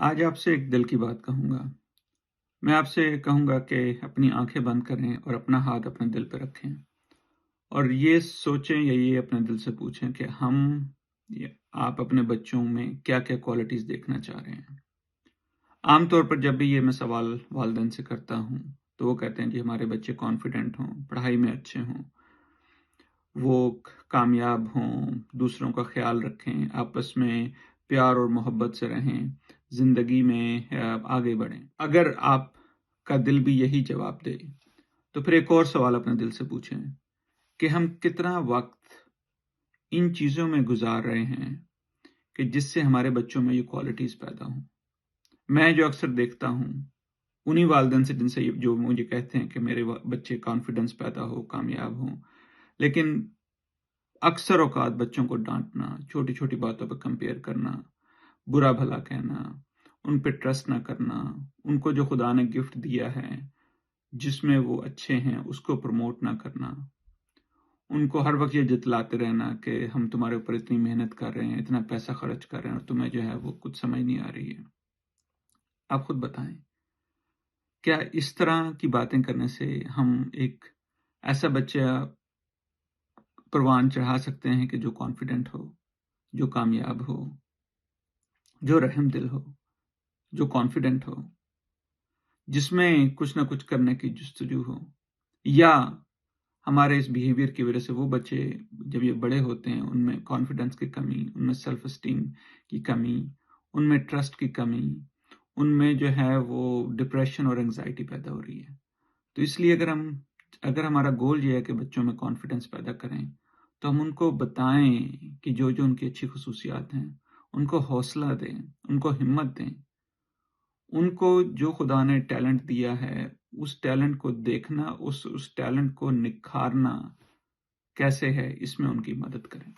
آج آپ سے ایک دل کی بات کہوں گا۔ میں آپ سے کہوں گا کہ اپنی آنکھیں بند کریں اور اپنا ہاتھ اپنے دل پہ رکھیں اور یہ سوچیں یا یہ اپنے دل سے پوچھیں کہ آپ اپنے بچوں میں کیا کیا کوالٹیز دیکھنا چاہ رہے ہیں۔ عام طور پر جب بھی یہ میں سوال والدین سے کرتا ہوں تو وہ کہتے ہیں کہ ہمارے بچے کانفیڈنٹ ہوں، پڑھائی میں اچھے ہوں، وہ کامیاب ہوں، دوسروں کا خیال رکھیں، آپس میں پیار اور محبت سے رہیں، زندگی میں آگے بڑھیں۔ اگر آپ کا دل بھی یہی جواب دے تو پھر ایک اور سوال اپنے دل سے پوچھیں کہ ہم کتنا وقت ان چیزوں میں گزار رہے ہیں کہ جس سے ہمارے بچوں میں یہ کوالٹیز پیدا ہوں۔ میں جو اکثر دیکھتا ہوں انہی والدین سے جن سے جو مجھے کہتے ہیں کہ میرے بچے کانفیڈنس پیدا ہو، کامیاب ہوں، لیکن اکثر اوقات بچوں کو ڈانٹنا، چھوٹی چھوٹی باتوں پہ کمپیئر کرنا، برا بھلا کہنا، ان پہ ٹرسٹ نہ کرنا، ان کو جو خدا نے گفٹ دیا ہے جس میں وہ اچھے ہیں اس کو پروموٹ نہ کرنا، ان کو ہر وقت یہ جتلاتے رہنا کہ ہم تمہارے اوپر اتنی محنت کر رہے ہیں، اتنا پیسہ خرچ کر رہے ہیں اور تمہیں جو ہے وہ کچھ سمجھ نہیں آ رہی ہے۔ آپ خود بتائیں، کیا اس طرح کی باتیں کرنے سے ہم ایک ایسا بچہ پروان چڑھا سکتے ہیں کہ جو کانفیڈنٹ ہو، جو کامیاب ہو، جو رحم دل ہو، جو کانفیڈنٹ ہو، جس میں کچھ نہ کچھ کرنے کی جستجو ہو؟ یا ہمارے اس بیہیویئر کی وجہ سے وہ بچے جب یہ بڑے ہوتے ہیں ان میں کانفیڈنس کی کمی، ان میں سیلف اسٹیم کی کمی، ان میں ٹرسٹ کی کمی، ان میں جو ہے وہ ڈپریشن اور انگزائٹی پیدا ہو رہی ہے۔ تو اس لیے اگر ہمارا گول یہ ہے کہ بچوں میں کانفیڈنس پیدا کریں تو ہم ان کو بتائیں کہ جو ان کی اچھی خصوصیات ہیں ان کو حوصلہ دیں، ان کو ہمت دیں، ان کو جو خدا نے ٹیلنٹ دیا ہے اس ٹیلنٹ کو دیکھنا، اس ٹیلنٹ کو نکھارنا کیسے ہے اس میں ان کی مدد کریں۔